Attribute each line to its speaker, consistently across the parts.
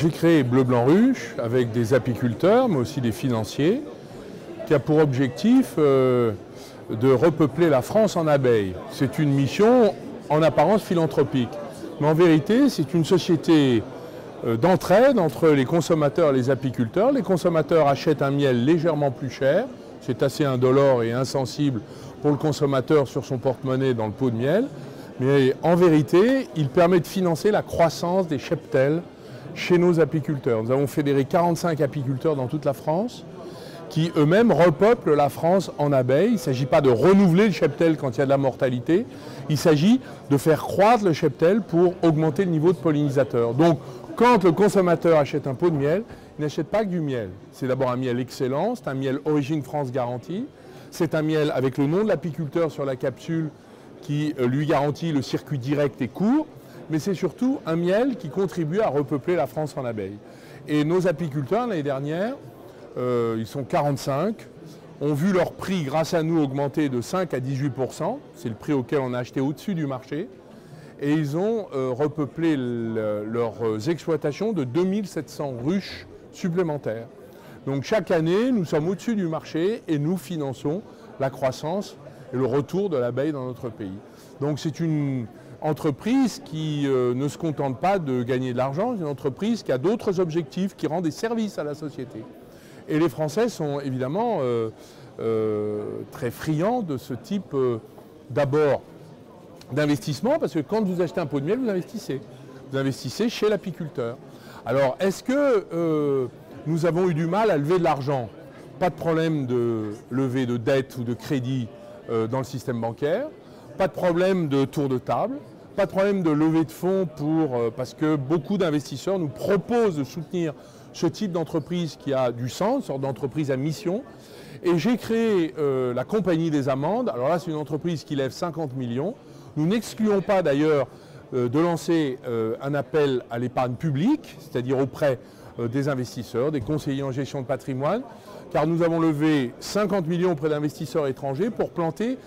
Speaker 1: j'ai créé Bleu Blanc Ruche avec des apiculteurs, mais aussi des financiers, qui a pour objectif de repeupler la France en abeilles. C'est une mission en apparence philanthropique, mais en vérité, c'est une société d'entraide entre les consommateurs et les apiculteurs. Les consommateurs achètent un miel légèrement plus cher, c'est assez indolore et insensible pour le consommateur sur son porte-monnaie dans le pot de miel, mais en vérité, il permet de financer la croissance des cheptels chez nos apiculteurs. Nous avons fédéré 45 apiculteurs dans toute la France qui eux-mêmes repeuplent la France en abeilles. Il ne s'agit pas de renouveler le cheptel quand il y a de la mortalité, il s'agit de faire croître le cheptel pour augmenter le niveau de pollinisateurs. Donc quand le consommateur achète un pot de miel, il n'achète pas que du miel. C'est d'abord un miel excellent, c'est un miel Origine France garantie, c'est un miel avec le nom de l'apiculteur sur la capsule qui lui garantit le circuit direct et court, mais c'est surtout un miel qui contribue à repeupler la France en abeilles. Et nos apiculteurs, l'année dernière, ils sont 45, ont vu leur prix, grâce à nous, augmenter de 5 à 18%. C'est le prix auquel on a acheté au-dessus du marché. Et ils ont repeuplé leurs exploitations de 2700 ruches supplémentaires. Donc chaque année, nous sommes au-dessus du marché et nous finançons la croissance et le retour de l'abeille dans notre pays. Donc c'est une entreprise qui ne se contente pas de gagner de l'argent, c'est une entreprise qui a d'autres objectifs, qui rend des services à la société. Et les Français sont évidemment très friands de ce type d'abord d'investissement, parce que quand vous achetez un pot de miel, vous investissez. Vous investissez chez l'apiculteur. Alors, est-ce que nous avons eu du mal à lever de l'argent? Pas de problème de levée de dette ou de crédit dans le système bancaire, pas de problème de tour de table, pas de problème de levée de fonds parce que beaucoup d'investisseurs nous proposent de soutenir ce type d'entreprise qui a du sens, une sorte d'entreprise à mission. Et j'ai créé la Compagnie des Amandes. Alors là, c'est une entreprise qui lève 50 millions. Nous n'excluons pas d'ailleurs de lancer un appel à l'épargne publique, c'est-à-dire auprès des investisseurs, des conseillers en gestion de patrimoine, car nous avons levé 50 millions auprès d'investisseurs étrangers pour planter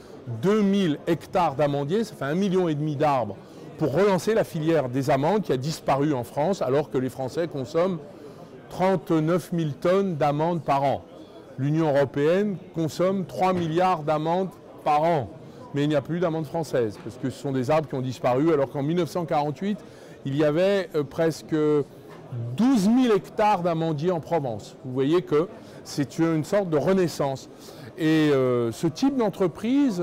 Speaker 1: 2000 hectares d'amandiers, ça fait 1,5 million d'arbres, pour relancer la filière des amandes qui a disparu en France, alors que les Français consomment 39 000 tonnes d'amandes par an. L'Union européenne consomme 3 milliards d'amandes par an, mais il n'y a plus d'amandes françaises, parce que ce sont des arbres qui ont disparu, alors qu'en 1948, il y avait presque 12 000 hectares d'amandiers en Provence. Vous voyez que c'est une sorte de renaissance. Et ce type d'entreprise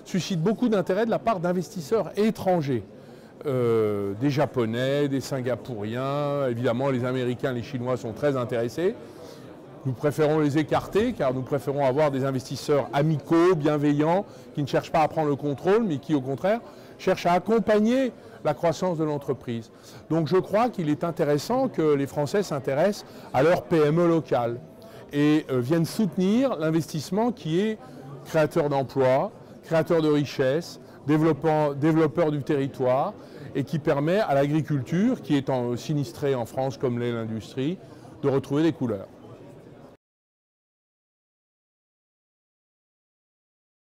Speaker 1: suscite beaucoup d'intérêt de la part d'investisseurs étrangers. Des Japonais, des Singapouriens, évidemment les Américains, les Chinois sont très intéressés. Nous préférons les écarter car nous préférons avoir des investisseurs amicaux, bienveillants, qui ne cherchent pas à prendre le contrôle, mais qui au contraire cherchent à accompagner la croissance de l'entreprise. Donc je crois qu'il est intéressant que les Français s'intéressent à leur PME locale et viennent soutenir l'investissement qui est créateur d'emplois, créateur de richesses, développeur du territoire et qui permet à l'agriculture, qui est sinistrée en France comme l'est l'industrie, de retrouver des couleurs.